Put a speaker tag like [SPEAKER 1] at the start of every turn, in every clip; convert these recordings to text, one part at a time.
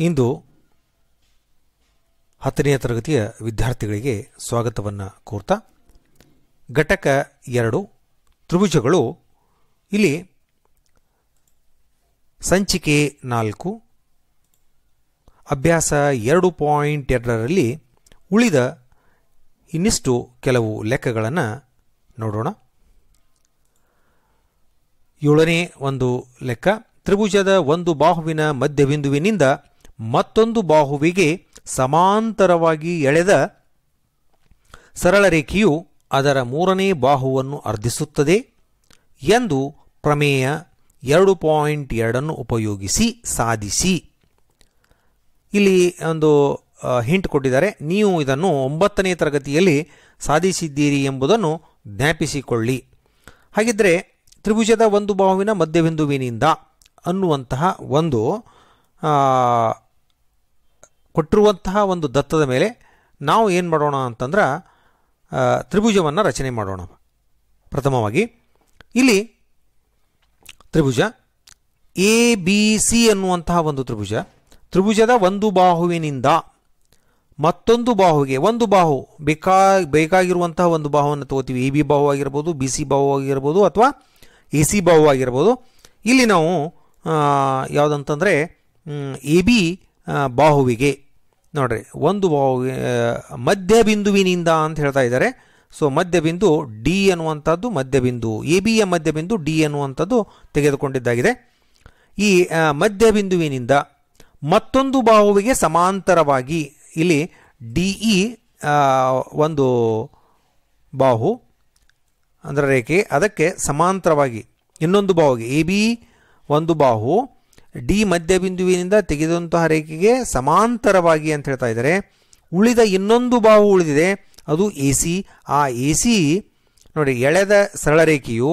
[SPEAKER 1] ಇಂದು 10ನೇ ತರಗತಿಯ ವಿದ್ಯಾರ್ಥಿಗಳಿಗೆ ಸ್ವಾಗತವನ್ನು ಕೋರ್ತಾ ಘಟಕ 2 ತ್ರಿಭುಜಗಳು ಇಲ್ಲಿ ಸಂಚಿಕೆ 4 ಅಭ್ಯಾಸ 2.2ರಲ್ಲಿ ಉಳಿದ ಇನ್ನಿಷ್ಟು ಕೆಲವು ಲೆಕ್ಕಗಳನ್ನು ನೋಡೋಣ. 7ನೇ ಒಂದು ಲೆಕ್ಕ, ತ್ರಿಭುಜದ ಒಂದು ಬಾಹುವಿನ ಮಧ್ಯಬಿಂದುವಿನಿಂದ ಮತ್ತೊಂದು ಬಾಹುವಿಗೆ ಸಮಾಂತರವಾಗಿ ಎಳೆದ ಸರಳ ರೇಖೆಯು ಅದರ ಮೂರನೇ ಬಾಹುವನ್ನು ಅರ್ಧಿಸುತ್ತದೆ ಎಂದು ಪ್ರಮೇಯ 2.2 ಉಪಯೋಗಿಸಿ ಸಾಧಿಸಿ. ಇಲ್ಲಿ ಒಂದು ಹಿಂಟ್ ಕೊಟ್ಟಿದ್ದಾರೆ. ನೀವು ಇದನ್ನು 9ನೇ ತರಗತಿಯಲ್ಲಿ ಸಾಧಿಸಿದ್ದೀರಿ ಎಂಬುದನ್ನು ಜ್ಞಾಪಿಸಿಕೊಳ್ಳಿ. ಹಾಗಿದ್ರೆ ತ್ರಿಭುಜದ ಒಂದು ಬಾಹುವಿನ ಮಧ್ಯಬಿಂದುವಿನಿಂದ ಅನ್ನುವಂತಹ ಒಂದು ಕೊಟ್ಟಿರುವಂತಹ ಒಂದು ದತ್ತದ ಮೇಲೆ ನಾವು ಏನು ಮಾಡೋಣ ಅಂತಂದ್ರೆ ತ್ರಿಭುಜವನ್ನು ರಚನೆ ಮಾಡೋಣ. ಪ್ರಥಮವಾಗಿ ಇಲ್ಲಿ ತ್ರಿಭುಜ ಎ ಬಿ ಸಿ ಅನ್ನುವಂತಹ ಒಂದು ತ್ರಿಭುಜದ ಒಂದು ಬಾಹುವಿನಿಂದ ಮತ್ತೊಂದು ಬಾಹುವಿಗೆ, ಒಂದು ಬಾಹು ಬೇಕಾಗಿರುವಂತಹ ಒಂದು ಬಾಹುವನ್ನು ತಗೋತೀವಿ. ಎ ಬಿ ಬಾಹು ಆಗಿರ್ಬೋದು, ಬಿ ಸಿ ಬಾಹು ಆಗಿರ್ಬೋದು, ಅಥವಾ ಎ ಸಿ ಬಾಹು ಆಗಿರ್ಬೋದು. ಇಲ್ಲಿ ನಾವು ಯಾವುದಂತಂದರೆ ಎ ಬಿ ಬಾಹುವಿಗೆ ನೋಡ್ರಿ ಒಂದು ಬಾಹು ಮಧ್ಯಬಿಂದುವಿನಿಂದ ಅಂತ ಹೇಳ್ತಾ ಇದ್ದಾರೆ. ಸೊ ಮಧ್ಯಬಿಂದು ಡಿ ಅನ್ನುವಂಥದ್ದು ಮಧ್ಯಬಿಂದು, ಎ ಬಿಯ ಮಧ್ಯಬಿಂದು ಡಿ ಅನ್ನುವಂಥದ್ದು ತೆಗೆದುಕೊಂಡಿದ್ದಾಗಿದೆ. ಈ ಮಧ್ಯಬಿಂದುವಿನಿಂದ ಮತ್ತೊಂದು ಬಾಹುವಿಗೆ ಸಮಾಂತರವಾಗಿ ಇಲ್ಲಿ ಡಿ ಇ ಒಂದು ಬಾಹು ಅಂದರೆ ರೇಖೆ, ಅದಕ್ಕೆ ಸಮಾಂತರವಾಗಿ ಇನ್ನೊಂದು ಬಾಹುಗೆ ಎ ಬಿ ಒಂದು ಬಾಹು ಡಿ ಮಧ್ಯಬಿಂದುವಿನಿಂದ ತೆಗೆದಂತಹ ರೇಖೆಗೆ ಸಮಾಂತರವಾಗಿ ಅಂತ ಹೇಳ್ತಾ ಇದ್ದಾರೆ. ಉಳಿದ ಇನ್ನೊಂದು ಬಾಹು ಉಳಿದಿದೆ, ಅದು ಎ ಸಿ. ಆ ಎ ಸಿ ನೋಡಿ, ಎಳೆದ ಸರಳ ರೇಖೆಯು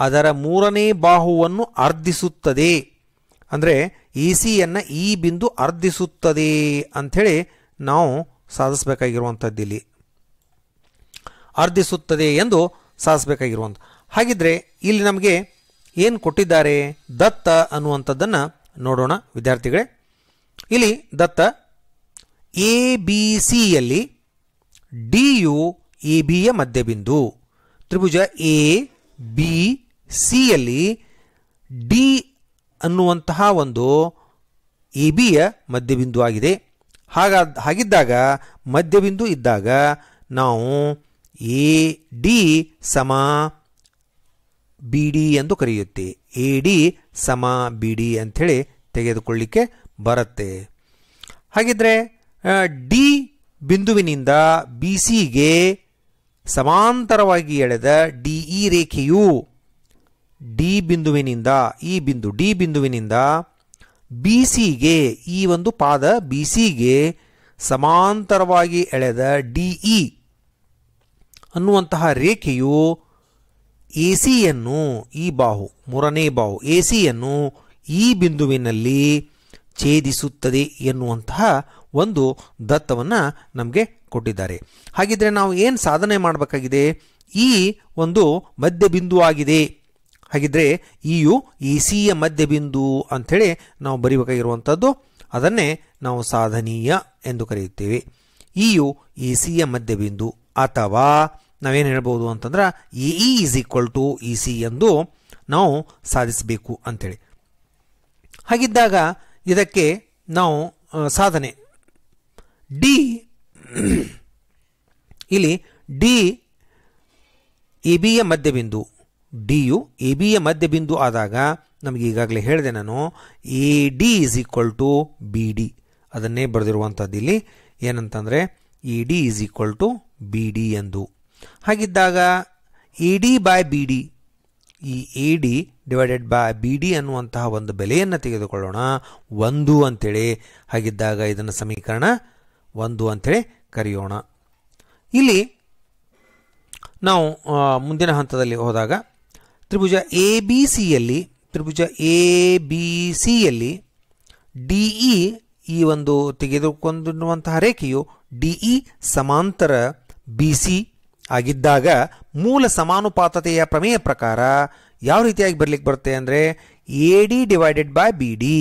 [SPEAKER 1] ಅದರ ಮೂರನೇ ಬಾಹುವನ್ನು ಅರ್ಧಿಸುತ್ತದೆ. ಅಂದರೆ ಎ ಸಿಯನ್ನು ಈ ಬಿಂದು ಅರ್ಧಿಸುತ್ತದೆ ಅಂಥೇಳಿ ನಾವು ಸಾಧಿಸಬೇಕಾಗಿರುವಂಥದ್ದು. ಇಲ್ಲಿ ಅರ್ಧಿಸುತ್ತದೆ ಎಂದು ಸಾಧಿಸಬೇಕಾಗಿರುವಂಥ. ಹಾಗಿದ್ರೆ ಇಲ್ಲಿ ನಮಗೆ ಏನು ಕೊಟ್ಟಿದ್ದಾರೆ ದತ್ತ ಅನ್ನುವಂಥದ್ದನ್ನು ನೋಡೋಣ ವಿದ್ಯಾರ್ಥಿಗಳೇ. ಇಲ್ಲಿ ದತ್ತ ಎ ಬಿ ಸಿಯಲ್ಲಿ ಡಿ ಯು ಎ ಬಿಯ ಮಧ್ಯಬಿಂದು, ತ್ರಿಭುಜ ಎ ಬಿ ಸಿಯಲ್ಲಿ ಡಿ ಅನ್ನುವಂತಹ ಒಂದು ಎ ಬಿಯ ಮಧ್ಯಬಿಂದು ಆಗಿದೆ. ಹಾಗಿದ್ದಾಗ ಮಧ್ಯಬಿಂದು ಇದ್ದಾಗ ನಾವು ಎ ಡಿ ಸಮ ಬಿ ಡಿ ಎಂದು ಕರೆಯುತ್ತೆ. ಎ ಡಿ ಸಮ ಬಿ ಡಿ ಅಂಥೇಳಿ ತೆಗೆದುಕೊಳ್ಳಿಕ್ಕೆ ಬರುತ್ತೆ. ಹಾಗಿದ್ರೆ ಡಿ ಬಿಂದುವಿನಿಂದ ಬಿ ಸಿಗೆ ಸಮಾಂತರವಾಗಿ ಎಳೆದ ಡಿ ಇ ರೇಖೆಯು ಡಿ ಬಿಂದುವಿನಿಂದ ಈ ಬಿಂದು ಡಿ ಬಿಂದುವಿನಿಂದ ಬಿ ಸಿಗೆ, ಈ ಒಂದು ಪಾದ ಬಿ ಸಿಗೆ ಸಮಾಂತರವಾಗಿ ಎಳೆದ ಡಿ ಇ ಅನ್ನುವಂತಹ ರೇಖೆಯು ಎ ಸಿಯನ್ನು, ಈ ಬಾಹು ಮೂರನೇ ಬಾಹು ಎ ಸಿಯನ್ನು ಈ ಬಿಂದುವಿನಲ್ಲಿ ಛೇದಿಸುತ್ತದೆ ಎನ್ನುವಂತಹ ಒಂದು ದತ್ತವನ್ನು ನಮಗೆ ಕೊಟ್ಟಿದ್ದಾರೆ. ಹಾಗಿದ್ರೆ ನಾವು ಏನು ಸಾಧನೆ ಮಾಡಬೇಕಾಗಿದೆ? ಈ ಒಂದು ಮಧ್ಯಬಿಂದು ಆಗಿದೆ. ಹಾಗಿದ್ರೆ ಇಯು ಎ ಸಿಯ ಮಧ್ಯಬಿಂದು ಅಂಥೇಳಿ ನಾವು ಬರೀಬೇಕಾಗಿರುವಂಥದ್ದು. ಅದನ್ನೇ ನಾವು ಸಾಧನೀಯ ಎಂದು ಕರೆಯುತ್ತೇವೆ. ಇಯು ಎ ಸಿಯ ಮಧ್ಯಬಿಂದು, ಅಥವಾ ನಾವೇನು ಹೇಳ್ಬೋದು ಅಂತಂದ್ರೆ A E is equal to E C ಎಂದು ನಾವು ಸಾಧಿಸಬೇಕು ಅಂಥೇಳಿ. ಹಾಗಿದ್ದಾಗ ಇದಕ್ಕೆ ನಾವು ಸಾಧನೆ ಡಿ, ಇಲ್ಲಿ ಡಿ ಎ ಬಿಯ ಮಧ್ಯಬಿಂದು, ಡಿ ಯು ಎ ಬಿಯ ಮಧ್ಯಬಿಂದು ಆದಾಗ ನಮಗೆ ಈಗಾಗಲೇ ಹೇಳಿದೆ ನಾನು, A D is equal to B D. ಅದನ್ನೇ ಬರೆದಿರುವಂಥದ್ದು ಇಲ್ಲಿ ಏನಂತಂದರೆ A D is equal to B D ಎಂದು. ಹಾಗಿದ್ದಾಗ A D by B D, ಈ A D divided by B D ಅನ್ನುವಂತಹ ಒಂದು ಬೆಲೆಯನ್ನು ತೆಗೆದುಕೊಳ್ಳೋಣ 1 ಅಂಥೇಳಿ. ಹಾಗಿದ್ದಾಗ ಇದನ್ನು ಸಮೀಕರಣ 1 ಅಂಥೇಳಿ ಕರೆಯೋಣ. ಇಲ್ಲಿ ನಾವು ಮುಂದಿನ ಹಂತದಲ್ಲಿ ಹೋದಾಗ ತ್ರಿಭುಜ ಎ ಬಿ ಸಿಯಲ್ಲಿ ಡಿ ಇ, ಈ ಒಂದು ತೆಗೆದುಕೊಂಡಿರುವಂತಹ ರೇಖೆಯು ಡಿ ಇ ಸಮಾಂತರ ಬಿ ಸಿ ಆಗಿದ್ದಾಗ ಮೂಲ ಸಮಾನುಪಾತತೆಯ ಪ್ರಮೇಯ ಪ್ರಕಾರ ಯಾವ ರೀತಿಯಾಗಿ ಬರಲಿಕ್ಕೆ ಬರುತ್ತೆ ಅಂದರೆ A D divided by B D.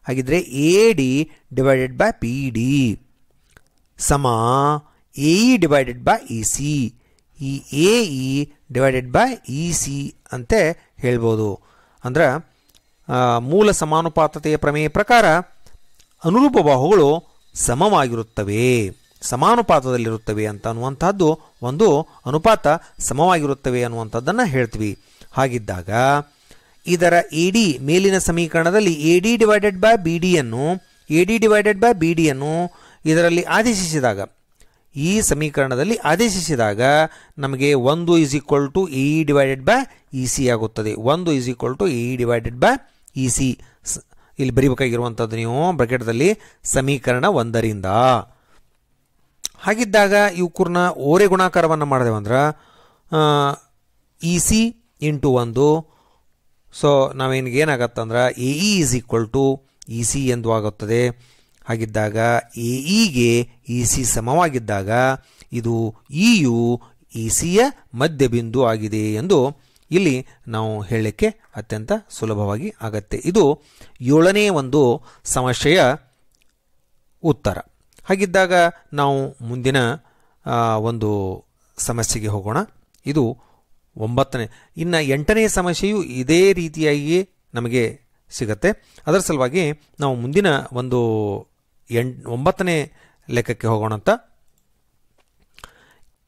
[SPEAKER 1] ಹಾಗಿದ್ರೆ A D divided by P D ಸಮ A E divided by E C. ಈ A E divided by E C ಅಂತೆ ಹೇಳ್ಬೋದು. ಅಂದ್ರೆ ಮೂಲ ಸಮಾನುಪಾತತೆಯ ಪ್ರಮೇಯ ಪ್ರಕಾರ ಅನುರೂಪ ಬಾಹುಗಳು ಸಮವಾಗಿರುತ್ತವೆ, ಸಮಾನುಪಾತದಲ್ಲಿರುತ್ತವೆ ಅಂತ ಅನ್ನುವಂಥದ್ದು ಒಂದು ಅನುಪಾತ ಸಮವಾಗಿರುತ್ತವೆ ಅನ್ನುವಂಥದ್ದನ್ನು ಹೇಳ್ತೀವಿ. ಹಾಗಿದ್ದಾಗ ಇದರ ಎ ಡಿ ಮೇಲಿನ ಸಮೀಕರಣದಲ್ಲಿ A D divided by B ಡಿಯನ್ನು ಇದರಲ್ಲಿ ಆದೇಶಿಸಿದಾಗ, ಈ ಸಮೀಕರಣದಲ್ಲಿ ಆದೇಶಿಸಿದಾಗ ನಮಗೆ 1 is equal to A E divided by E C ಆಗುತ್ತದೆ. 1 is equal to A E divided by E C ಇಲ್ಲಿ ಬರೀಬೇಕಾಗಿರುವಂಥದ್ದು ನೀವು ಬ್ರಾಕೆಟ್ದಲ್ಲಿ ಸಮೀಕರಣ 1ರಿಂದ. ಹಾಗಿದ್ದಾಗ ಇವ್ಕೂರ್ನ ಓರೆ ಗುಣಾಕಾರವನ್ನು ಮಾಡಿದೆವಂದ್ರೆ ಇ ಸಿ ಇಂಟು 1. ಸೊ ನಾವೇನಿಗೆ ಏನಾಗತ್ತಂದ್ರೆ A E is equal to E C ಎಂದು ಆಗುತ್ತದೆ. ಹಾಗಿದ್ದಾಗ ಎ ಇಗೆ ಇ ಸಿ ಸಮವಾಗಿದ್ದಾಗ ಇದು ಇ ಯು ಇ ಸಿಯ ಮಧ್ಯಬಿಂದು ಆಗಿದೆ ಎಂದು ಇಲ್ಲಿ ನಾವು ಹೇಳಲಿಕ್ಕೆ ಅತ್ಯಂತ ಸುಲಭವಾಗಿ ಆಗತ್ತೆ. ಇದು 7ನೇ ಒಂದು ಸಮಸ್ಯೆಯ ಉತ್ತರ. ಹಾಗಿದ್ದಾಗ ನಾವು ಮುಂದಿನ ಒಂದು ಸಮಸ್ಯೆಗೆ ಹೋಗೋಣ. ಇದು 9ನೇ. ಇನ್ನು 8ನೇ ಸಮಸ್ಯೆಯು ಇದೇ ರೀತಿಯಾಗಿ ನಮಗೆ ಸಿಗತ್ತೆ. ಅದರ ಸಲುವಾಗಿ ನಾವು ಮುಂದಿನ ಒಂದು 9ನೇ ಲೆಕ್ಕಕ್ಕೆ ಹೋಗೋಣ ಅಂತ.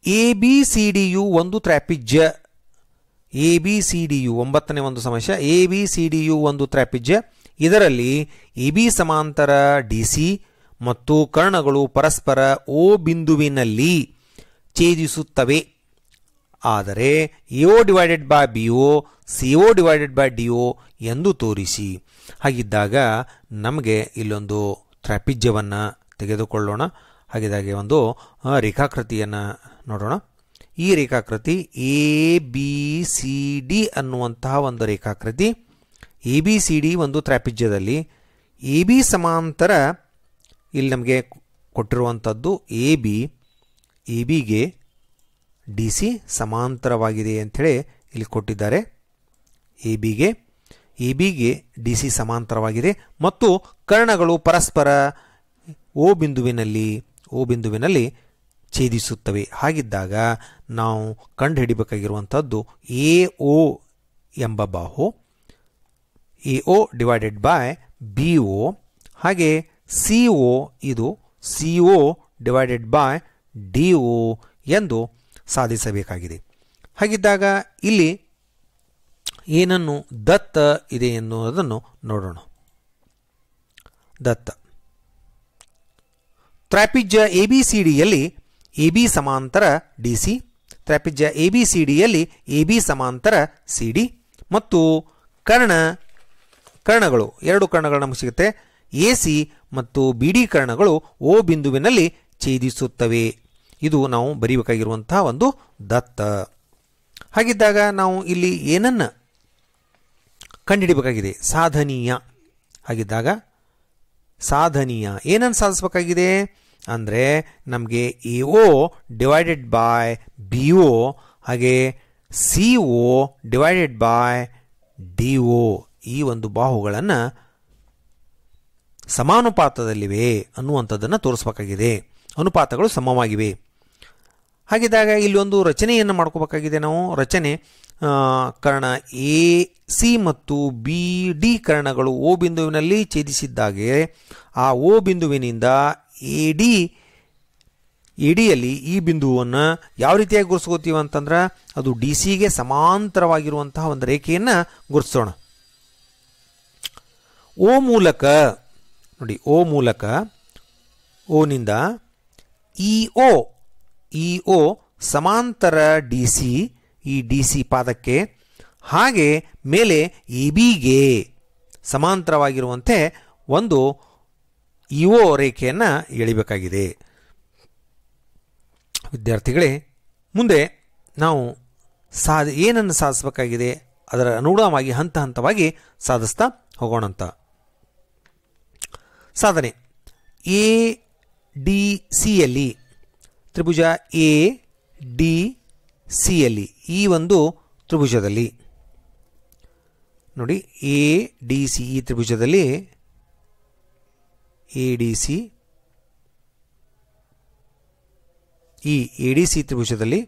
[SPEAKER 1] ಎ ಬಿ ಸಿ ಡಿ ಯು ಒಂದು ತ್ರಾಪಿಜ್ಯ. ಎ ಬಿ ಸಿ ಡಿ ಯು 9ನೇ ಒಂದು ಸಮಸ್ಯೆ. ಎ ಬಿ ಸಿ ಡಿ ಯು ಒಂದು ತ್ರಾಪಿಜ್ಯ. ಇದರಲ್ಲಿ ಎ ಬಿ ಸಮಾಂತರ ಡಿ ಸಿ ಮತ್ತು ಕರ್ಣಗಳು ಪರಸ್ಪರ ಓ ಬಿಂದುವಿನಲ್ಲಿ ಛೇದಿಸುತ್ತವೆ. ಆದರೆ A O divided by B O C O divided by D O ಎಂದು ತೋರಿಸಿ. ಹಾಗಿದ್ದಾಗ ನಮಗೆ ಇಲ್ಲೊಂದು ತ್ರಾಪಿಜ್ಯವನ್ನು ತೆಗೆದುಕೊಳ್ಳೋಣ. ಹಾಗಿದ್ದಾಗೆ ಒಂದು ರೇಖಾಕೃತಿಯನ್ನು ನೋಡೋಣ. ಈ ರೇಖಾಕೃತಿ ಎ ಬಿ ಸಿ ಡಿ ಅನ್ನುವಂತಹ ಒಂದು ರೇಖಾಕೃತಿ. ಎ ಬಿ ಸಿ ಡಿ ಒಂದು ತ್ರಾಪಿಜ್ಯದಲ್ಲಿ ಎ ಬಿ ಸಮಾಂತರ ಇಲ್ಲಿ ನಮಗೆ ಕೊಟ್ಟಿರುವಂಥದ್ದು ಎ ಬಿಗೆ ಡಿ ಸಿ ಸಮಾಂತರವಾಗಿದೆ ಅಂಥೇಳಿ ಇಲ್ಲಿ ಕೊಟ್ಟಿದ್ದಾರೆ. ಎ ಬಿಗೆ ಡಿ ಸಿ ಸಮಾಂತರವಾಗಿದೆ ಮತ್ತು ಕರ್ಣಗಳು ಪರಸ್ಪರ ಓ ಬಿಂದುವಿನಲ್ಲಿ ಛೇದಿಸುತ್ತವೆ. ಹಾಗಿದ್ದಾಗ ನಾವು ಕಂಡುಹಿಡಿಬೇಕಾಗಿರುವಂಥದ್ದು ಎ ಒ ಎಂಬ ಬಾಹು, A O divided by B O, ಹಾಗೆ ಸಿ ಒ ಇದು C O divided by D O ಎಂದು ಸಾಧಿಸಬೇಕಾಗಿದೆ. ಹಾಗಿದ್ದಾಗ ಇಲ್ಲಿ ಏನನ್ನು ದತ್ತ ಇದೆ ಎನ್ನುವುದನ್ನು ನೋಡೋಣ. ದತ್ತ ತ್ರಾಪಿಜ್ಯ ಎ ಬಿ ಸಿ ಡಿಯಲ್ಲಿ ಎ ಬಿ ಸಮಾಂತರ ಡಿ ಸಿ, ತ್ರಾಪಿಜ್ಯ ಎ ಬಿ ಸಿ ಡಿಯಲ್ಲಿ ಎ ಬಿ ಸಮಾಂತರ ಸಿ ಡಿ ಮತ್ತು ಕರ್ಣಗಳು 2 ಕರ್ಣಗಳು ನಮಗೆ ಸಿಗುತ್ತೆ. ಎ ಸಿ ಮತ್ತು ಬಿ ಡಿ ಕರ್ಣಗಳು ಓ ಬಿಂದುವಿನಲ್ಲಿ ಛೇದಿಸುತ್ತವೆ. ಇದು ನಾವು ಬರೀಬೇಕಾಗಿರುವಂತಹ ಒಂದು ದತ್ತ. ಹಾಗಿದ್ದಾಗ ನಾವು ಇಲ್ಲಿ ಏನನ್ನು ಕಂಡುಹಿಡಿಯಬೇಕಾಗಿದೆ? ಸಾಧನೀಯ. ಹಾಗಿದ್ದಾಗ ಸಾಧನೀಯ ಏನನ್ನು ಸಾಧಿಸಬೇಕಾಗಿದೆ ಅಂದರೆ ನಮಗೆ A O divided by B O ಹಾಗೆ C O divided by D O ಈ ಒಂದು ಬಾಹುಗಳನ್ನು ಸಮಾನುಪಾತದಲ್ಲಿವೆ ಅನ್ನುವಂಥದ್ದನ್ನು ತೋರಿಸಬೇಕಾಗಿದೆ. ಅನುಪಾತಗಳು ಸಮವಾಗಿವೆ. ಹಾಗಿದ್ದಾಗ ಇಲ್ಲಿ ಒಂದು ರಚನೆಯನ್ನು ಮಾಡ್ಕೋಬೇಕಾಗಿದೆ ನಾವು. ರಚನೆ ಕರ್ಣ ಎ ಸಿ ಮತ್ತು ಬಿ ಡಿ ಕರ್ಣಗಳು ಓ ಬಿಂದುವಿನಲ್ಲಿ ಛೇದಿಸಿದ್ದಾಗೆ ಆ ಓ ಬಿಂದುವಿನಿಂದ ಎ ಡಿಯಲ್ಲಿ ಈ ಬಿಂದುವನ್ನು ಯಾವ ರೀತಿಯಾಗಿ ಗುರುತಿಸ್ಕೋತೀವಿ ಅಂತಂದ್ರೆ ಅದು ಡಿ ಸಿಗೆ ಸಮಾಂತರವಾಗಿರುವಂತಹ ಒಂದು ರೇಖೆಯನ್ನು ಗುರುತಿಸೋಣ. ಓ ಮೂಲಕ ನೋಡಿ, ಓ ಮೂಲಕ ಓನಿಂದ ಇ ಒ ಸಮಾಂತರ ಡಿ ಸಿ, ಈ ಡಿ ಸಿ ಪಾದಕ್ಕೆ, ಹಾಗೆ ಮೇಲೆ ಎ ಬಿಗೆ ಸಮಾಂತರವಾಗಿರುವಂತೆ ಒಂದು ಇ ಒ ರೇಖೆಯನ್ನು ಎಳಿಬೇಕಾಗಿದೆ. ವಿದ್ಯಾರ್ಥಿಗಳೇ, ಮುಂದೆ ನಾವು ಏನನ್ನು ಸಾಧಿಸಬೇಕಾಗಿದೆ ಅದರ ಅನುಗುಣವಾಗಿ ಹಂತ ಹಂತವಾಗಿ ಸಾಧಿಸ್ತಾ ಹೋಗೋಣಂತ. ಸಾಧನೆ ಎ ಡಿ ಸಿಯಲ್ಲಿ ತ್ರಿಭುಜ ಎ ಡಿ ಸಿಯಲ್ಲಿ ಈ ಒಂದು ತ್ರಿಭುಜದಲ್ಲಿ ನೋಡಿ, ಎ ಡಿ ಸಿ ಈ ತ್ರಿಭುಜದಲ್ಲಿ ADC, ಈ ADC ತ್ರಿಭುಜದಲ್ಲಿ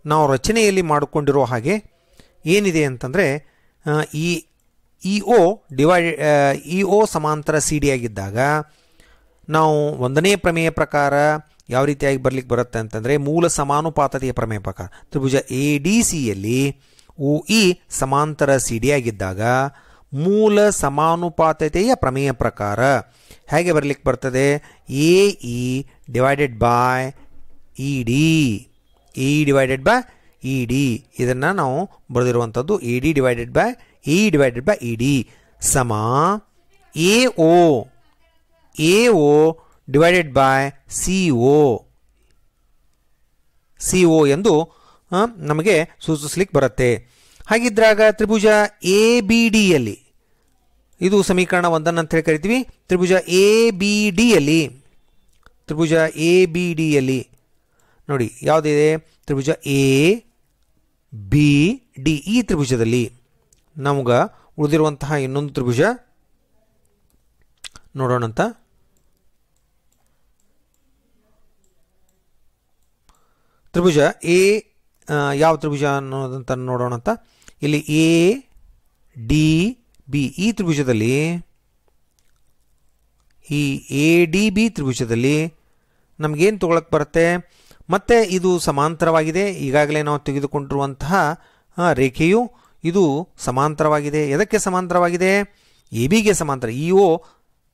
[SPEAKER 1] ನಾವು ರಚನೆಯಲ್ಲಿ ಮಾಡಿಕೊಂಡಿರೋ ಹಾಗೆ ಏನಿದೆ ಅಂತಂದರೆ ಈ EO ಸಮಾಂತರ CD ಆಗಿದ್ದಾಗ ನಾವು ಒಂದನೇ ಪ್ರಮೇಯ ಪ್ರಕಾರ ಯಾವ ರೀತಿಯಾಗಿ ಬರಲಿಕ್ಕೆ ಬರುತ್ತೆ ಅಂತಂದರೆ ಮೂಲ ಸಮಾನುಪಾತತೆಯ ಪ್ರಮೇಯ ಪ್ರಕಾರ ತ್ರಿಭುಜ ADCಯಲ್ಲಿ OE ಸಮಾಂತರ CD ಆಗಿದ್ದಾಗ ಮೂಲ ಸಮಾನುಪಾತತೆಯ ಪ್ರಮೇಯ ಪ್ರಕಾರ ಹೇಗೆ ಬರಲಿಕ್ಕೆ ಬರ್ತದೆ AE divided by ED, AE divided by ED ಇದನ್ನು ನಾವು ಬರೆದಿರುವಂಥದ್ದು AD divided by AE divided by ED ಸಮ AO ಡಿವೈಡೆಡ್ ಬೈ CO ಎಂದು ನಮಗೆ ಸೂಚಿಸ್ಲಿಕ್ಕೆ ಬರುತ್ತೆ. ಹಾಗಿದ್ದಾಗ ತ್ರಿಭುಜ ABDಯಲ್ಲಿ ಇದು ಸಮೀಕರಣ 1 ಅಂತ ಹೇಳಿ ಕರಿತೀವಿ. ತ್ರಿಭುಜ ABDಯಲ್ಲಿ ನೋಡಿ ಯಾವುದಿದೆ ತ್ರಿಭುಜ ABD ಈ ತ್ರಿಭುಜದಲ್ಲಿ ನಮ್ಗೆ ಉಳಿದಿರುವಂತಹ ಇನ್ನೊಂದು ತ್ರಿಭುಜ ನೋಡೋಣಂತ. ತ್ರಿಭುಜ ಯಾವ ತ್ರಿಭುಜ ಅನ್ನೋದಂತ ನೋಡೋಣಂತ. ಇಲ್ಲಿ ADB ಈ ತ್ರಿಭುಜದಲ್ಲಿ ಈ ADB ತ್ರಿಭುಜದಲ್ಲಿ ನಮಗೇನು ತಗೊಳಕ್ಕೆ ಬರುತ್ತೆ ಮತ್ತೆ ಇದು ಸಮಾಂತರವಾಗಿದೆ. ಈಗಾಗಲೇ ನಾವು ತೆಗೆದುಕೊಂಡಿರುವಂತಹ ರೇಖೆಯು ಇದು ಸಮಾಂತರವಾಗಿದೆ. ಎದಕ್ಕೆ ಸಮಾಂತರವಾಗಿದೆ ABಗೆ ಸಮಾಂತರ. EO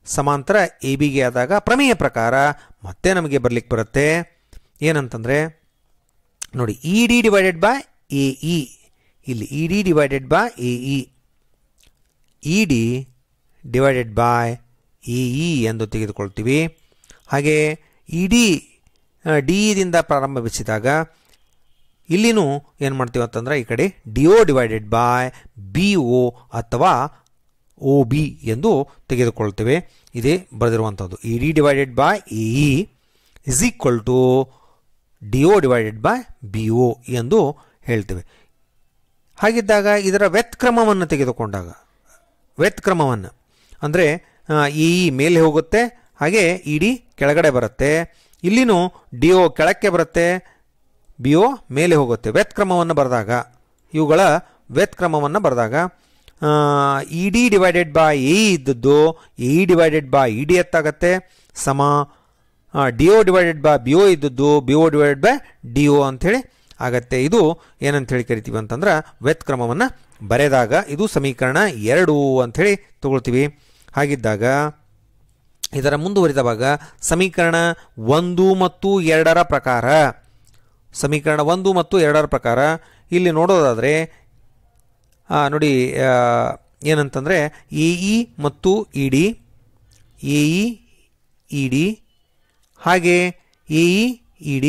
[SPEAKER 1] ಸಮಾಂತರ ABಗೆ ಆದಾಗ ಪ್ರಮೇಯ ಪ್ರಕಾರ ಮತ್ತೆ ನಮಗೆ ಬರಲಿಕ್ಕೆ ಬರುತ್ತೆ ಏನಂತಂದರೆ ನೋಡಿ ED ಡಿವೈಡೆಡ್ ಬೈ AE ಇಲ್ಲಿ ED divided by AE ED divided by AE ಎಂದು ತೆಗೆದುಕೊಳ್ತೀವಿ. ಹಾಗೆ ED ಡಿದಿಂದ ಪ್ರಾರಂಭಿಸಿದಾಗ ಇಲ್ಲಿನೂ ಏನು ಮಾಡ್ತೀವಿ ಅಂತಂದರೆ ಈ ಕಡೆ DO ಡಿವೈಡೆಡ್ ಬೈ BO ಅಥವಾ OB ಎಂದು ತೆಗೆದುಕೊಳ್ತೇವೆ. ಇದೇ ಬರೆದಿರುವಂಥದ್ದು ED divided by AE is equal to DO divided by BO ಎಂದು ಹೇಳ್ತೇವೆ. ಹಾಗಿದ್ದಾಗ ಇದರ ವ್ಯತ್ಕ್ರಮವನ್ನು ತೆಗೆದುಕೊಂಡಾಗ ವ್ಯತ್ಕ್ರಮವನ್ನು ಅಂದರೆ EE ಮೇಲೆ ಹೋಗುತ್ತೆ ಹಾಗೆ ED ಕೆಳಗಡೆ ಬರುತ್ತೆ. ಇಲ್ಲಿನೂ DO ಕೆಳಕ್ಕೆ ಬರುತ್ತೆ BO ಮೇಲೆ ಹೋಗುತ್ತೆ. ವ್ಯತ್ಕ್ರಮವನ್ನು ಬರೆದಾಗ ಇವುಗಳ ವ್ಯತ್ಕ್ರಮವನ್ನು ಬರೆದಾಗ ED ಡಿವೈಡೆಡ್ ಬೈ AE ಇದ್ದದ್ದು AE ಡಿವೈಡೆಡ್ ಬೈ ED ಎತ್ತಾಗತ್ತೆ ಸಮ DO ಡಿವೈಡೆಡ್ ಬೈ BO ಇದ್ದದ್ದು BO ಡಿವೈಡೆಡ್ ಬೈ DO ಅಂಥೇಳಿ ಆಗತ್ತೆ. ಇದು ಏನಂತ ಹೇಳಿ ಕರಿತೀವಿ ಅಂತಂದ್ರೆ ವ್ಯತ್ಕ್ರಮವನ್ನು ಬರೆದಾಗ ಇದು ಸಮೀಕರಣ 2 ಅಂಥೇಳಿ ತಗೊಳ್ತೀವಿ. ಹಾಗಿದ್ದಾಗ ಇದರ ಮುಂದುವರಿದ ಭಾಗ ಸಮೀಕರಣ 1 ಮತ್ತು 2ರ ಪ್ರಕಾರ ಸಮೀಕರಣ 1 ಮತ್ತು 2ರ ಪ್ರಕಾರ ಇಲ್ಲಿ ನೋಡೋದಾದರೆ ನೋಡಿ ಏನಂತಂದರೆ AE ಮತ್ತು ED AE ED ಹಾಗೆ AE ED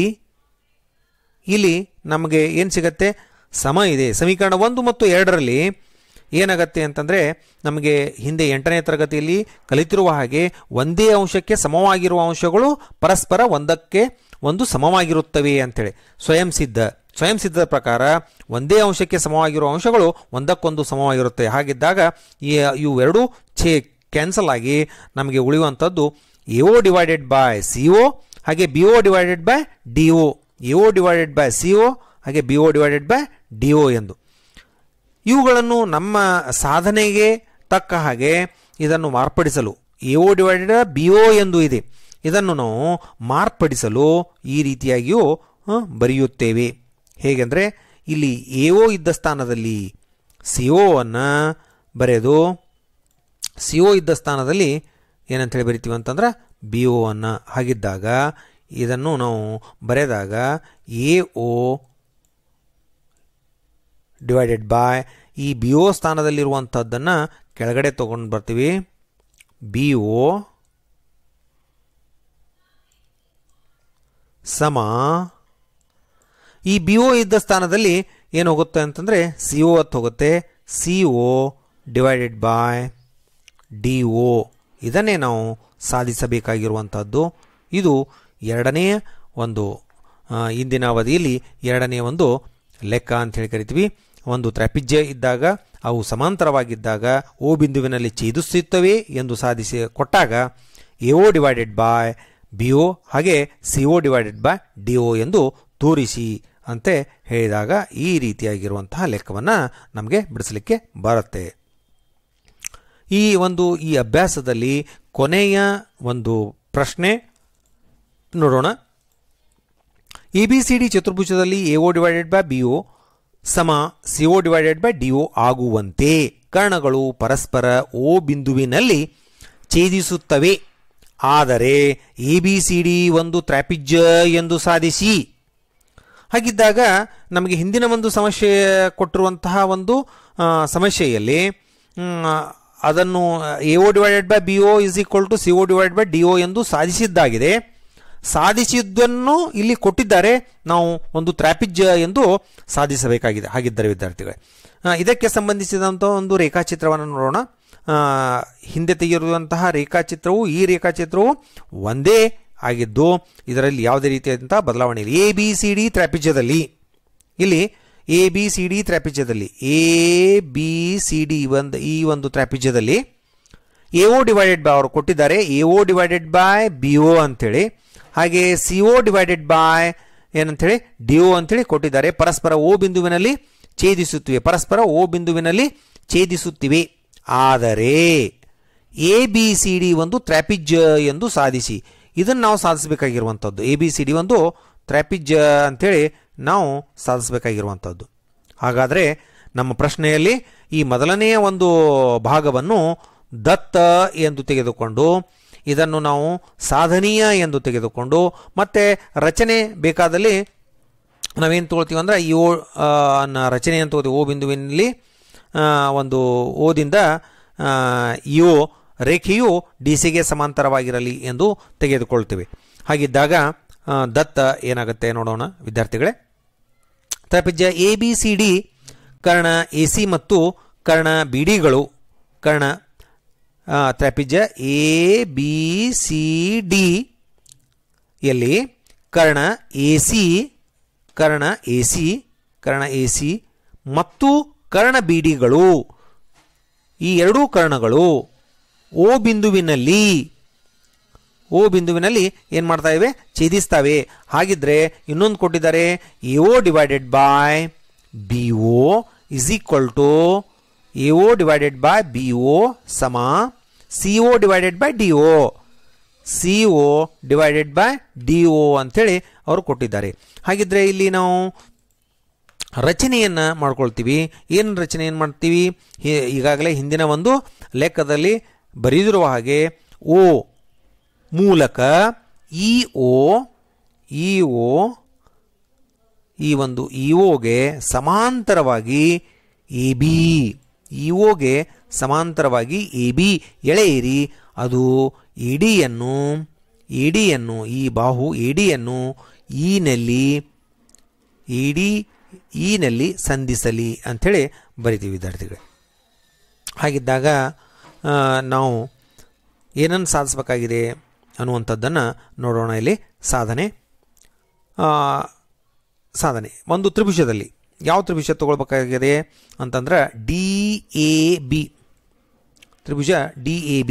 [SPEAKER 1] ಇಲ್ಲಿ ನಮಗೆ ಏನು ಸಿಗತ್ತೆ ಸಮ ಇದೆ. ಸಮೀಕರಣ 1 ಮತ್ತು 2ರಲ್ಲಿ ಏನಾಗತ್ತೆ ಅಂತಂದರೆ ನಮಗೆ ಹಿಂದೆ 8ನೇ ತರಗತಿಯಲ್ಲಿ ಕಲಿತಿರುವ ಹಾಗೆ ಒಂದೇ ಅಂಶಕ್ಕೆ ಸಮವಾಗಿರುವ ಅಂಶಗಳು ಪರಸ್ಪರ ಒಂದಕ್ಕೆ ಒಂದು ಸಮವಾಗಿರುತ್ತವೆ ಅಂಥೇಳಿ ಸ್ವಯಂ ಸಿದ್ಧದ ಪ್ರಕಾರ ಒಂದೇ ಅಂಶಕ್ಕೆ ಸಮವಾಗಿರುವ ಅಂಶಗಳು ಒಂದಕ್ಕೊಂದು ಸಮವಾಗಿರುತ್ತೆ. ಹಾಗಿದ್ದಾಗ ಇವೆರಡೂ ಕ್ಯಾನ್ಸಲ್ ಆಗಿ ನಮಗೆ ಉಳಿಯುವಂಥದ್ದು AO ಡಿವೈಡೆಡ್ ಬೈ CO ಹಾಗೆ BO divided by DO AO divided by CO ಹಾಗೆ BO ಡಿವೈಡೆಡ್ ಬೈ DO ಎಂದು. ಇವುಗಳನ್ನು ನಮ್ಮ ಸಾಧನೆಗೆ ತಕ್ಕ ಹಾಗೆ ಇದನ್ನು ಮಾರ್ಪಡಿಸಲು AO ಡಿವೈಡೆಡ್ ಬೈ BO ಎಂದು ಇದೆ. ಇದನ್ನು ನಾವು ಮಾರ್ಪಡಿಸಲು ಈ ರೀತಿಯಾಗಿಯೂ ಬರೆಯುತ್ತೇವೆ. ಹೇಗೆಂದರೆ ಇಲ್ಲಿ AO ಇದ್ದ ಸ್ಥಾನದಲ್ಲಿ CO ಅನ್ನು ಬರೆದು CO ಇದ್ದ ಸ್ಥಾನದಲ್ಲಿ ಏನಂತೇಳಿ ಬರಿತೀವಿ ಅಂತಂದ್ರೆ BO ಅನ್ನು. ಹಾಗಿದ್ದಾಗ ಇದನ್ನು ನಾವು ಬರೆದಾಗ AO ಡಿವೈಡೆಡ್ ಬೈ ಈ BO ಸ್ಥಾನದಲ್ಲಿರುವಂಥದ್ದನ್ನು ಕೆಳಗಡೆ ತೊಗೊಂಡು ಬರ್ತೀವಿ. BO ಸಮ ಈ BO ಇದ್ದ ಸ್ಥಾನದಲ್ಲಿ ಏನು ಹೋಗುತ್ತೆ ಅಂತಂದರೆ CO ಹೊತ್ತು ಹೋಗುತ್ತೆ. CO ಡಿವೈಡೆಡ್ ಬೈ DO ಇದನ್ನೇ ನಾವು ಸಾಧಿಸಬೇಕಾಗಿರುವಂಥದ್ದು. ಇದು ಎರಡನೆಯ ಒಂದು ಇಂದಿನ ಅವಧಿಯಲ್ಲಿ ಎರಡನೆಯ ಒಂದು ಲೆಕ್ಕ ಅಂತ ಹೇಳಿ ಕರಿತೀವಿ. ಒಂದು ತ್ರಾಪಿಜ್ಯ ಇದ್ದಾಗ ಅವು ಸಮಾಂತರವಾಗಿದ್ದಾಗ ಓ ಬಿಂದುವಿನಲ್ಲಿ ಛೇದಿಸುತ್ತವೆ ಎಂದು ಸಾಧಿಸಿ ಕೊಟ್ಟಾಗ ಎಒ ಡಿವೈಡೆಡ್ ಬೈ ಬಿಒ ಹಾಗೆ ಸಿಒ ಡಿವೈಡೆಡ್ ಬೈ ಡಿಒ ಎಂದು ತೋರಿಸಿ ಅಂತೆ ಹೇಳಿದಾಗ ಈ ರೀತಿಯಾಗಿರುವಂತಹ ಲೆಕ್ಕವನ್ನು ನಮಗೆ ಬಿಡಿಸಲಿಕ್ಕೆ ಬರುತ್ತೆ. ಈ ಅಭ್ಯಾಸದಲ್ಲಿ ಕೊನೆಯ ಒಂದು ಪ್ರಶ್ನೆ ನೋಡೋಣ. ABCD ಚತುರ್ಭುಜದಲ್ಲಿ ಎಒ ಡಿವೈಡೆಡ್ ಬೈ ಬಿಒ ಸಮ ಸಿಒ ಡಿವೈಡೆಡ್ ಬೈ ಡಿಒ ಆಗುವಂತೆ ಕರ್ಣಗಳು ಪರಸ್ಪರ ಓ ಬಿಂದುವಿನಲ್ಲಿ ಛೇದಿಸುತ್ತವೆ. ಆದರೆ ABCD ಒಂದು ತ್ರಾಪಿಜ್ಯ ಎಂದು ಸಾಧಿಸಿ. ಹಾಗಿದ್ದಾಗ ನಮಗೆ ಹಿಂದಿನ ಒಂದು ಸಮಸ್ಯೆ ಕೊಟ್ಟಿರುವಂತಹ ಒಂದು ಸಮಸ್ಯೆಯಲ್ಲಿ ಅದನ್ನು A O divided by B O is equal to C O divided by D O ಎಂದು ಸಾಧಿಸಿದ್ದಾಗಿದೆ. ಸಾಧಿಸಿದ್ದನ್ನು ಇಲ್ಲಿ ಕೊಟ್ಟಿದ್ದಾರೆ, ನಾವು ಒಂದು ತ್ರಾಪಿಜ್ಯ ಎಂದು ಸಾಧಿಸಬೇಕಾಗಿದೆ. ಹಾಗಿದ್ದರೆ ವಿದ್ಯಾರ್ಥಿಗಳೇ ಇದಕ್ಕೆ ಸಂಬಂಧಿಸಿದಂಥ ಒಂದು ರೇಖಾಚಿತ್ರವನ್ನು ನೋಡೋಣ. ಹಿಂದೆ ತೆಗೆದಿರುವಂತಹ ರೇಖಾಚಿತ್ರವು ಈ ರೇಖಾಚಿತ್ರವು ಒಂದೇ ಆಗಿದ್ದು ಇದರಲ್ಲಿ ಯಾವುದೇ ರೀತಿಯಾದಂತಹ ಬದಲಾವಣೆ ಇಲ್ಲ. ABCD ತ್ರಾಪಿಜ್ಯದಲ್ಲಿ ಇಲ್ಲಿ ABCD ತ್ರಾಪಿಜ್ಯದಲ್ಲಿ ABCD ಈ ಒಂದು ತ್ರಾಪಿಜ್ಯದಲ್ಲಿ ಎಒ ಡಿವೈಡೆಡ್ ಬೈ ಅವರು ಕೊಟ್ಟಿದ್ದಾರೆ ಎಒ ಡಿವೈಡೆಡ್ ಬೈ ಬಿಒ ಅಂತೇಳಿ, ಹಾಗೆ ಸಿಒ ಡಿವೈಡೆಡ್ ಬೈ ಏನಂತೇಳಿ ಡಿಒ ಅಂತೇಳಿ ಕೊಟ್ಟಿದ್ದಾರೆ. ಪರಸ್ಪರ ಓ ಬಿಂದುವಿನಲ್ಲಿ ಛೇದಿಸುತ್ತಿವೆ, ಪರಸ್ಪರ ಓ ಬಿಂದುವಿನಲ್ಲಿ ಛೇದಿಸುತ್ತಿವೆ. ಆದರೆ ABCD ಒಂದು ತ್ರಾಪಿಜ್ಯ ಎಂದು ಸಾಧಿಸಿ. ಇದನ್ನು ನಾವು ಸಾಧಿಸಬೇಕಾಗಿರುವಂಥದ್ದು. ABCD ಒಂದು ತ್ರಾಪಿಜ್ಯ ಅಂತೇಳಿ ನಾವು ಸಾಧಿಸಬೇಕಾಗಿರುವಂಥದ್ದು. ಹಾಗಾದರೆ ನಮ್ಮ ಪ್ರಶ್ನೆಯಲ್ಲಿ ಈ ಮೊದಲನೆಯ ಒಂದು ಭಾಗವನ್ನು ದತ್ತ ಎಂದು ತೆಗೆದುಕೊಂಡು ಇದನ್ನು ನಾವು ಸಾಧನೀಯ ಎಂದು ತೆಗೆದುಕೊಂಡು ಮತ್ತೆ ರಚನೆ ಬೇಕಾದಲ್ಲಿ ನಾವೇನು ತಗೊಳ್ತೀವಿ ಅಂದರೆ ಈ ರಚನೆ ಅಂತ ತಗೋತೀವಿ. ಓ ಬಿಂದುವಿನಲ್ಲಿ ಒಂದು ಓದಿಂದ ಇಒ ರೇಖೆಯು ಡಿಸಿಗೆ ಸಮಾಂತರವಾಗಿರಲಿ ಎಂದು ತೆಗೆದುಕೊಳ್ತೀವಿ. ಹಾಗಿದ್ದಾಗ ದತ್ತ ಏನಾಗುತ್ತೆ ನೋಡೋಣ ವಿದ್ಯಾರ್ಥಿಗಳೇ. ತ್ರಾಪಿಜ್ಯ ABCD ಕರ್ಣ AC ಮತ್ತು ಕರ್ಣ BDಗಳು ತ್ರಾಪಿಜ್ಯ ABCD ಯಲ್ಲಿ ಕರ್ಣ AC ಮತ್ತು ಕರ್ಣ BDಗಳು ಈ ಎರಡೂ ಕರ್ಣಗಳು ಓ ಬಿಂದುವಿನಲ್ಲಿ ಏನು ಮಾಡ್ತಾ ಇವೆ, ಛೇದಿಸ್ತವೆ. ಹಾಗಿದ್ರೆ ಇನ್ನೊಂದು ಕೊಟ್ಟಿದ್ದಾರೆ A O divided by B O is equal to A O divided by B O ಸಮ ಸಿಒ ಡಿವೈಡೆಡ್ ಬೈ ಡಿಒ ಅಂಥೇಳಿ ಅವರು ಕೊಟ್ಟಿದ್ದಾರೆ. ಹಾಗಿದ್ರೆ ಇಲ್ಲಿ ನಾವು ರಚನೆಯನ್ನು ಮಾಡ್ಕೊಳ್ತೀವಿ. ಏನು ರಚನೆಯನ್ನು ಮಾಡ್ತೀವಿ, ಈಗಾಗಲೇ ಹಿಂದಿನ ಒಂದು ಲೆಕ್ಕದಲ್ಲಿ ಬರೆದಿರುವ ಹಾಗೆ ಓ ಮೂಲಕ ಇಒ ಈ ಒಂದು ಇಒಗೆ ಸಮಾಂತರವಾಗಿ ಸಮಾಂತರವಾಗಿ AB ಎಳೆಯಿರಿ. ಅದು ಎಡಿಯನ್ನು ಈ ಬಾಹು ಎಡಿಯನ್ನು ಈನಲ್ಲಿ ಸಂಧಿಸಲಿ ಅಂಥೇಳಿ ಬರಿತೀವಿ ವಿದ್ಯಾರ್ಥಿಗಳೇ. ಹಾಗಿದ್ದಾಗ ನಾವು ಏನನ್ನು ಸಾಧಿಸಬೇಕಾಗಿದೆ ಅನ್ನುವಂಥದ್ದನ್ನು ನೋಡೋಣ. ಇಲ್ಲಿ ಸಾಧನೆ ಒಂದು ತ್ರಿಭುಜದಲ್ಲಿ ಯಾವ ತ್ರಿಭುಜ ತಗೊಳ್ಬೇಕಾಗಿದೆ ಅಂತಂದ್ರೆ DAB ತ್ರಿಭುಜ DAB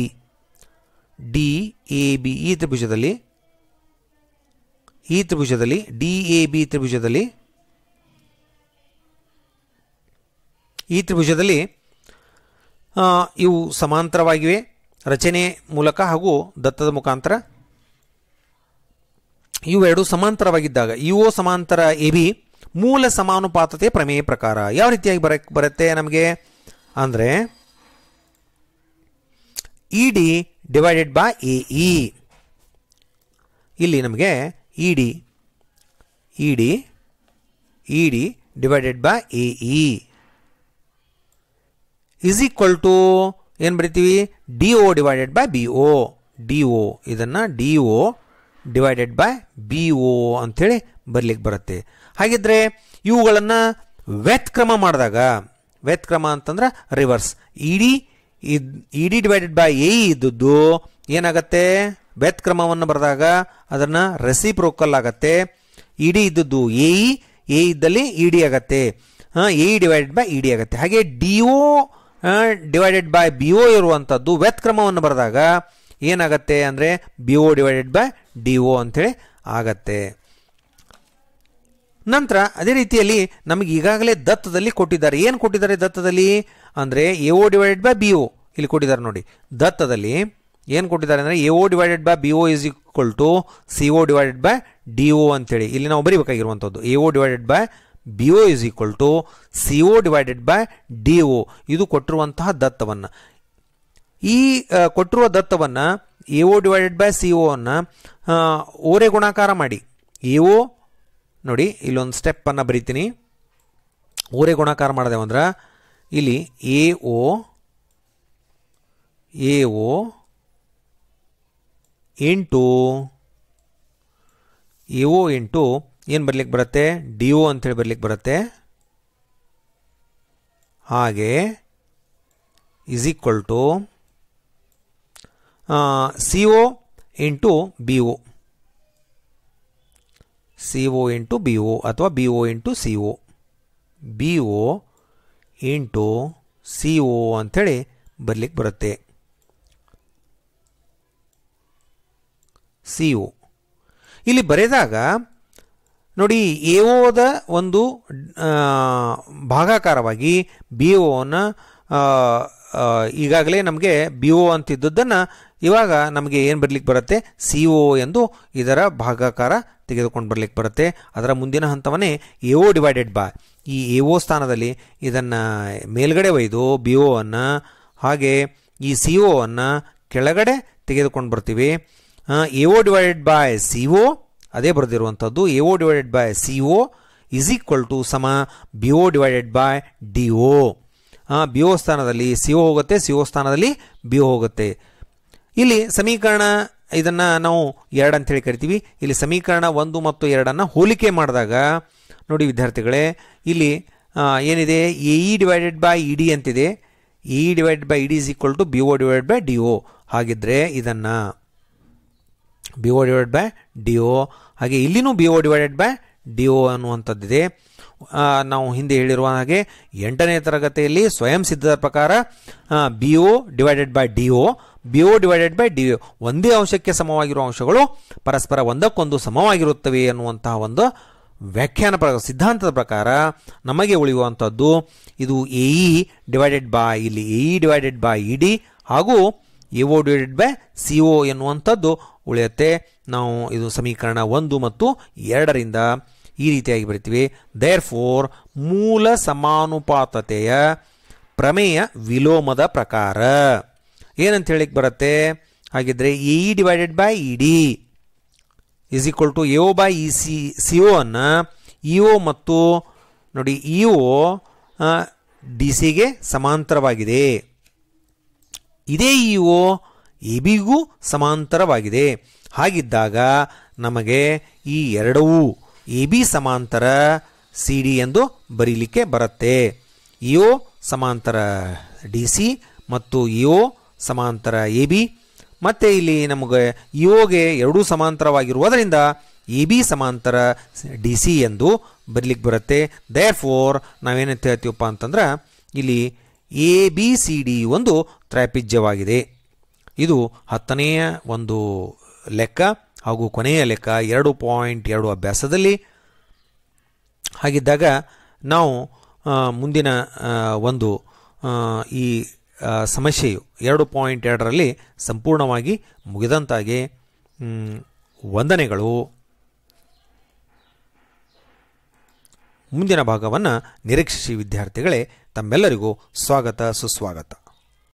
[SPEAKER 1] ಈ ತ್ರಿಭುಜದಲ್ಲಿ DAB ತ್ರಿಭುಜದಲ್ಲಿ ಇವು ಸಮಾಂತರವಾಗಿವೆ ರಚನೆ ಮೂಲಕ ಹಾಗೂ ದತ್ತದ ಮುಖಾಂತರ. ಇವೆರಡು ಸಮಾಂತರವಾಗಿದ್ದಾಗ ಇಒ ಸಮಾಂತರ AB ಮೂಲ ಸಮಾನುಪಾತತೆ ಪ್ರಮೇಯ ಪ್ರಕಾರ ಯಾವ ರೀತಿಯಾಗಿ ಬರುತ್ತೆ ನಮಗೆ ಅಂದರೆ ED ಡಿವೈಡೆಡ್ ಬೈ AE. ಇಲ್ಲಿ ನಮಗೆ ED divided by AE is equal to ಏನು ಬರಿತೀವಿ, DO ಡಿವೈಡೆಡ್ ಬೈ BO. ಇದನ್ನು DO ಡಿವೈಡೆಡ್ ಬೈ BO ಅಂಥೇಳಿ ಬರಲಿಕ್ಕೆ ಬರುತ್ತೆ. ಹಾಗಿದ್ರೆ ಇವುಗಳನ್ನು ವ್ಯತ್ಕ್ರಮ ಮಾಡಿದಾಗ, ವ್ಯತ್ಕ್ರಮ ಅಂತಂದ್ರೆ reverse, ED divided by AE ಇದ್ದದ್ದು ಏನಾಗುತ್ತೆ, ವ್ಯತ್ಕ್ರಮವನ್ನು ಬರೆದಾಗ ಅದನ್ನು ರೆಸಿಪ್ರೋಕಲ್ ಆಗತ್ತೆ. ED ಇದ್ದದ್ದು AE ಇದ್ದಲ್ಲಿ ED ಆಗತ್ತೆ. A E divided by E D ಆಗುತ್ತೆ. ಹಾಗೆ D O divided by B ಒ ಇರುವಂಥದ್ದು ವ್ಯತ್ಕ್ರಮವನ್ನು ಬರೆದಾಗ ಏನಾಗುತ್ತೆ ಅಂದರೆ B O divided by D ಒ ಅಂಥೇಳಿ ಆಗತ್ತೆ. ನಂತರ ಅದೇ ರೀತಿಯಲ್ಲಿ ನಮಗೆ ಈಗಾಗಲೇ ದತ್ತದಲ್ಲಿ ಕೊಟ್ಟಿದ್ದಾರೆ. ಏನು ಕೊಟ್ಟಿದ್ದಾರೆ ದತ್ತದಲ್ಲಿ ಅಂದರೆ A O divided by B O ಇಲ್ಲಿ ಕೊಟ್ಟಿದ್ದಾರೆ ನೋಡಿ. ದತ್ತದಲ್ಲಿ ಏನು ಕೊಟ್ಟಿದ್ದಾರೆ ಅಂದರೆ A O divided by B O is equal to C O divided by D O ಅಂತೇಳಿ ಇಲ್ಲಿ ನಾವು ಬರೀಬೇಕಾಗಿರುವಂಥದ್ದು. A O divided by B O is equal to C O divided by D O ಇದು ಕೊಟ್ಟಿರುವಂತಹ ದತ್ತವನ್ನು. ಈ ಕೊಟ್ಟಿರುವ ದತ್ತವನ್ನು A O divided by C O ಅನ್ನು ಓರೆ ಗುಣಾಕಾರ ಮಾಡಿ. ಎ ಒ ನೋಡಿ ಇಲ್ಲೊಂದು ಸ್ಟೆಪ್ಪನ್ನು ಬರಿತೀನಿ. ಓರೆ ಗುಣಾಕಾರ ಮಾಡಿದೆವಂದ್ರೆ ಇಲ್ಲಿ ಎ ಒ ಇಂಟು ಏನು ಬರ್ಲಿಕ್ಕೆ ಬರುತ್ತೆ ಡಿ ಒ ಅಂತೇಳಿ ಬರ್ಲಿಕ್ಕೆ ಬರುತ್ತೆ. ಹಾಗೆ is equal to C O into B O, C O into B O ಅಥವಾ B O into C O, B O into C O ಅಂಥೇಳಿ ಬರ್ಲಿಕ್ಕೆ ಬರುತ್ತೆ. ಸಿ ಒ ಇಲ್ಲಿ ಬರೆದಾಗ ನೋಡಿ ಎ ಒದ ಒಂದು ಭಾಗಾಕಾರವಾಗಿ ಬಿ ಒನ ಈಗಾಗಲೇ ನಮಗೆ ಬಿ ಒ ಅಂತಿದ್ದದ್ದನ್ನು ಇವಾಗ ನಮಗೆ ಏನು ಬರಲಿಕ್ಕೆ ಬರುತ್ತೆ ಸಿ ಒ ಎಂದು ಇದರ ಭಾಗಾಕಾರ ತೆಗೆದುಕೊಂಡು ಬರಲಿಕ್ಕೆ ಬರುತ್ತೆ. ಅದರ ಮುಂದಿನ ಹಂತವನ್ನೇ ಎ ಒ ಡಿವೈಡೆಡ್ ಬೈ ಈ ಎ ಒ ಸ್ಥಾನದಲ್ಲಿ ಇದನ್ನು ಮೇಲ್ಗಡೆ ಒಯ್ದು ಬಿ ಒ ಅನ್ನು ಹಾಗೆ ಈ ಸಿ ಒ ಅನ್ನು ಕೆಳಗಡೆ ತೆಗೆದುಕೊಂಡು ಬರ್ತೀವಿ. A O divided by C O ಅದೇ ಬರೆದಿರುವಂಥದ್ದು. A O divided by C O is equal to ಸಮ B O divided by D O. B O ಸ್ಥಾನದಲ್ಲಿ ಸಿ ಒ ಹೋಗುತ್ತೆ, ಸಿ ಒ ಸ್ಥಾನದಲ್ಲಿ ಬಿ ಒ ಹೋಗುತ್ತೆ. ಇಲ್ಲಿ ಸಮೀಕರಣ ಇದನ್ನು ನಾವು 2 ಅಂತೇಳಿ ಕರಿತೀವಿ. ಇಲ್ಲಿ ಸಮೀಕರಣ 1 ಮತ್ತು 2 ಹೋಲಿಕೆ ಮಾಡಿದಾಗ ನೋಡಿ ವಿದ್ಯಾರ್ಥಿಗಳೇ ಇಲ್ಲಿ ಏನಿದೆ A E divided by E D ಅಂತಿದೆ. A E divided by E D is equal to B O divided by D O. ಹಾಗಿದ್ರೆ ಇದನ್ನು B O divided by D O, ಹಾಗೆ ಇಲ್ಲಿನೂ B O divided by D O ಅನ್ನುವಂಥದ್ದಿದೆ. ನಾವು ಹಿಂದೆ ಹೇಳಿರುವ ಹಾಗೆ 8ನೇ ತರಗತಿಯಲ್ಲಿ ಸ್ವಯಂ ಸಿದ್ಧದ ಪ್ರಕಾರ B O divided by D O, B O divided by D O ಒಂದೇ ಅಂಶಕ್ಕೆ ಸಮವಾಗಿರುವ ಅಂಶಗಳು ಪರಸ್ಪರ ಒಂದಕ್ಕೊಂದು ಸಮವಾಗಿರುತ್ತವೆ ಎನ್ನುವಂತಹ ಒಂದು ವ್ಯಾಖ್ಯಾನ ಸಿದ್ಧಾಂತದ ಪ್ರಕಾರ ನಮಗೆ ಉಳಿಯುವಂಥದ್ದು ಇದು ಎ ಇ ಡಿವೈಡೆಡ್ ಬೈ ಇಲ್ಲಿ A E divided by E D ಹಾಗೂ A O divided by C O ಎನ್ನುವಂಥದ್ದು ಉಳಿಯುತ್ತೆ. ನಾವು ಇದು ಸಮೀಕರಣ 1 ಮತ್ತು 2ರಿಂದ ಈ ರೀತಿಯಾಗಿ ಬರಿತೀವಿ. ದೇರ್ ಫೋರ್ ಮೂಲ ಸಮಾನುಪಾತತೆಯ ಪ್ರಮೇಯ ವಿಲೋಮದ ಪ್ರಕಾರ ಏನಂತ ಹೇಳಿಕ್ಕೆ ಬರುತ್ತೆ. ಹಾಗಿದ್ರೆ A E divided by E D is equal to A O by E C O ಅನ್ನು ಇ ಒ ಮತ್ತು ನೋಡಿ ಇ ಒ ಡಿ ಸಿಗೆ ಸಮಾಂತರವಾಗಿದೆ. ಇದೇ ಇ ಒ ಎ ಬಿಗೂ ಸಮಾಂತರವಾಗಿದೆ. ಹಾಗಿದ್ದಾಗ ನಮಗೆ ಈ ಎರಡವೂ ಎ ಬಿ ಸಮಾಂತರ ಸಿ ಡಿ ಎಂದು ಬರೀಲಿಕ್ಕೆ ಬರುತ್ತೆ. ಇ ಒ ಸಮಾಂತರ ಡಿ ಸಿ ಮತ್ತು ಇ ಒ ಸಮಾಂತರ ಎ ಬಿ. ಮತ್ತು ಇಲ್ಲಿ ನಮಗೆ ಇ ಒಗೆ ಎರಡೂ ಸಮಾಂತರವಾಗಿರುವುದರಿಂದ ಎ ಬಿ ಸಮಾಂತರ ಡಿ ಸಿ ಎಂದು ಬರೀಲಿಕ್ಕೆ ಬರುತ್ತೆ. ದೇರ್ ಫೋರ್ ನಾವೇನಂತ ಹೇಳ್ತೀವಪ್ಪ ಅಂತಂದ್ರೆ ಇಲ್ಲಿ ಎ ಬಿ ಸಿ ಡಿ ಒಂದು ತ್ರೈಪಿಜ್ಯವಾಗಿದೆ. ಇದು 10ನೆಯ ಒಂದು ಲೆಕ್ಕ ಹಾಗೂ ಕೊನೆಯ ಲೆಕ್ಕ 2.2 ಅಭ್ಯಾಸದಲ್ಲಿ. ಹಾಗಿದ್ದಾಗ ನಾವು ಮುಂದಿನ ಒಂದು ಈ ಸಮಸ್ಯೆಯು 2.2ರಲ್ಲಿ ಸಂಪೂರ್ಣವಾಗಿ ಮುಗಿದಂತಾಗಿ ವಂದನೆಗಳು. ಮುಂದಿನ ಭಾಗವನ್ನು ನಿರೀಕ್ಷಿಸಿ ವಿದ್ಯಾರ್ಥಿಗಳೇ. ತಮ್ಮೆಲ್ಲರಿಗೂ ಸ್ವಾಗತ ಸುಸ್ವಾಗತ.